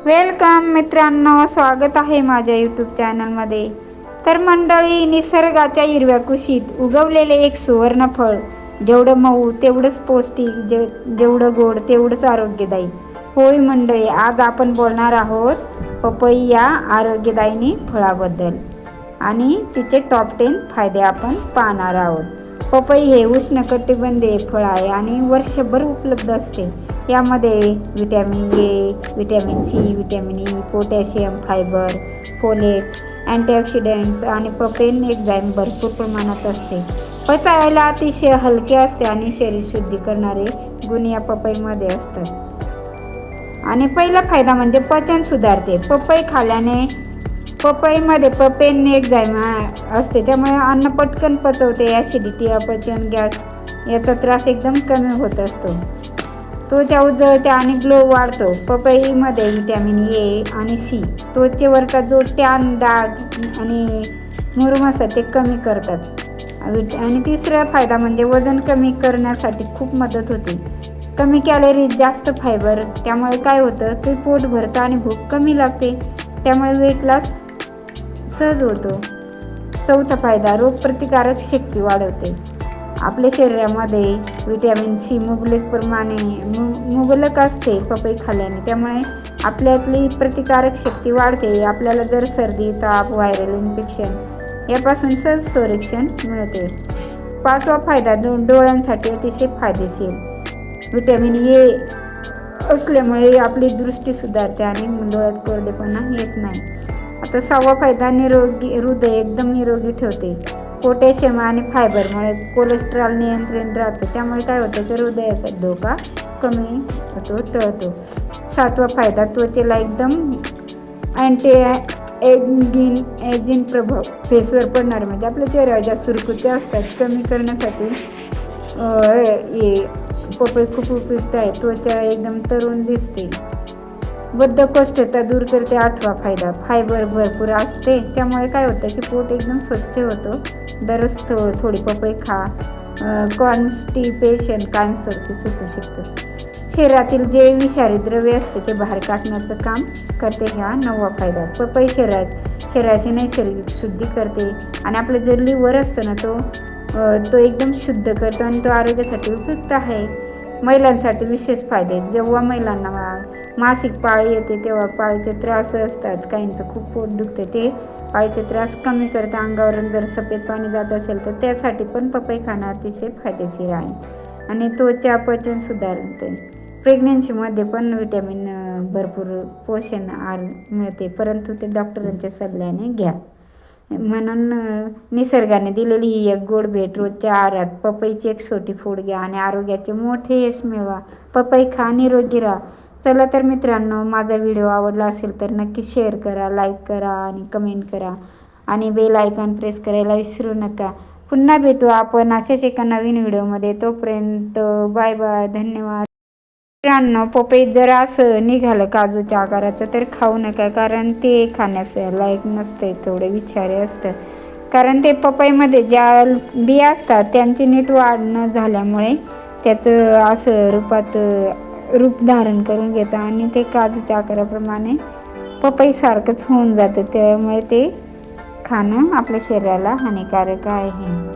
Welcome मित्रांनो, स्वागत आहे माझ्या यूट्यूब चॅनलमध्ये. तर मंडळी, निसर्गाच्या हिरव्या कुशीत उगवलेले एक सुवर्ण फळ, जेवढं मऊ तेवढंच पौष्टिक, जेवढं गोड तेवढंच आरोग्यदायी. होय मंडळी, आज आपण बोलणार आहोत पपई या आरोग्यदायी फळाबद्दल आणि तिचे टॉप 10 फायदे आपण पाहणार आहोत. पपई हे उष्णकटिबंधीय फळ आहे आणि वर्षभर उपलब्ध असते. यामध्ये vitamin A, vitamin C, vitamin E, potassium, fibre, folate, antioxidants आणि पपेन एन्झाईम भरपूर प्रमाणात असते. पचायला अतिशय हलके असते आणि शरीर शुद्धी करणारे गुण या पपईमध्ये असतात. आणि पहिला फायदा म्हणजे पचन सुधारते. पपई खाल्ल्याने पपईमध्ये पपेन एन्झाईम असते, त्यामुळे अन्न पटकन पचवते. ॲसिडिटी, अपचन, गॅस याचा त्रास एकदम कमी होत असतो. त्वचा उजळते आणि ग्लो वाढतो. पपईमध्ये विटॅमिन ए आणि सी त्वचेवरचा जो टॅन, डाग आणि मुरूम असतात ते कमी करतात. आणि तिसरा फायदा म्हणजे वजन कमी करण्यासाठी खूप मदत होते. कमी कॅलरीज, जास्त फायबर, त्यामुळे काय होतं ते पोट भरतं आणि भूक कमी लागते, त्यामुळे वेट लॉस सहज होतो. चौथा फायदा, रोगप्रतिकारक शक्ती वाढवते. आपल्या शरीरामध्ये विटॅमिन सी मुबलक असते पपई खाल्ल्याने, त्यामुळे आपल्यातली प्रतिकारक शक्ती वाढते. आपल्याला जर सर्दी, ताप, व्हायरल इन्फेक्शन यापासून सहज संरक्षण मिळते. पाचवा फायदा, डोळ्यांसाठी अतिशय फायदेशीर. विटॅमिन ए असल्यामुळे आपली दृष्टी सुधारते आणि डोळ्यात कोरडेपणा येत नाही. आता सहावा फायदा, निरोगी हृदय एकदम निरोगी ठेवते. पोटॅशियम आणि फायबरमुळे कोलेस्ट्रॉल नियंत्रण राहतं, त्यामुळे काय होतं की हृदयाचा धोका कमी होतो, टळतो. सातवा फायदा, त्वचेला एकदम एजिंग प्रभाव फेसवर पडणार, म्हणजे आपल्या चेहऱ्यावर ज्या सुरकुत्या असतात कमी करण्यासाठी पपई खूप उपयुक्त आहे. त्वचा एकदम तरुण दिसते. बद्धकोष्ठता दूर करते. आठवा फायदा, फायबर भरपूर असते, त्यामुळे काय होतं की पोट एकदम स्वच्छ होतं. दररोज थोडी पपई खा. कॉन्स्टिपेशन कायमस्वरूपी सुटू शकतं. शरीरातील जे विषारी द्रव्य असते ते बाहेर काढण्याचं काम करते. हा 9वा फायदा, पपई शरीराची नैसर्गिक शुद्धी करते आणि आपलं जो लिव्हर असतं ना तो एकदम शुद्ध करतो आणि तो आरोग्यासाठी उपयुक्त आहे. महिलांसाठी विशेष फायदे, जेव्हा महिलांना मासिक पाळी येते तेव्हा पाळीचे त्रास असतात, काहींचं खूप पोट दुखते, ते पाळीचे त्रास कमी करते. अंगावरून जर सफेद पाणी जात असेल तर त्यासाठी पण पपई खाणं अतिशय फायदेशीर आहे. आणि त्वचा पचन सुधारते. प्रेग्नन्सीमध्ये पण विटॅमिन भरपूर पोषण आहार मिळते, परंतु ते डॉक्टरांच्या सल्ल्याने घ्या. म्हणून निसर्गाने दिलेली ही एक गोड भेट. रोजच्या आहारात पपईची एक छोटी फोड घ्या आणि आरोग्याचे मोठे यश मिळवा. पपई खा, निरोगी राहा. चला तर मित्रांनो, माझा व्हिडिओ आवडला असेल तर नक्की शेअर करा, लाईक करा आणि कमेंट करा आणि बेल आयकॉन प्रेस करायला विसरू नका. पुन्हा भेटू आपण अशाच एका नवीन व्हिडिओमध्ये. तोपर्यंत बाय बाय, धन्यवाद. मित्रांनो, पपई जर असं निघालं काजूच्या आकाराचं तर खाऊ नका, कारण ते खाण्यास लायक नसते, थोडे विषारी असतं. कारण ते पपईमध्ये ज्या बिया असतात त्यांची नीट वाढ न झाल्यामुळे त्याचं असं रूप धारण करून घेतं आणि ते काजूच्या आकाराप्रमाणे पपईसारखंच होऊन जातं, त्यामुळे ते खाणं आपल्या शरीराला हानिकारक आहे.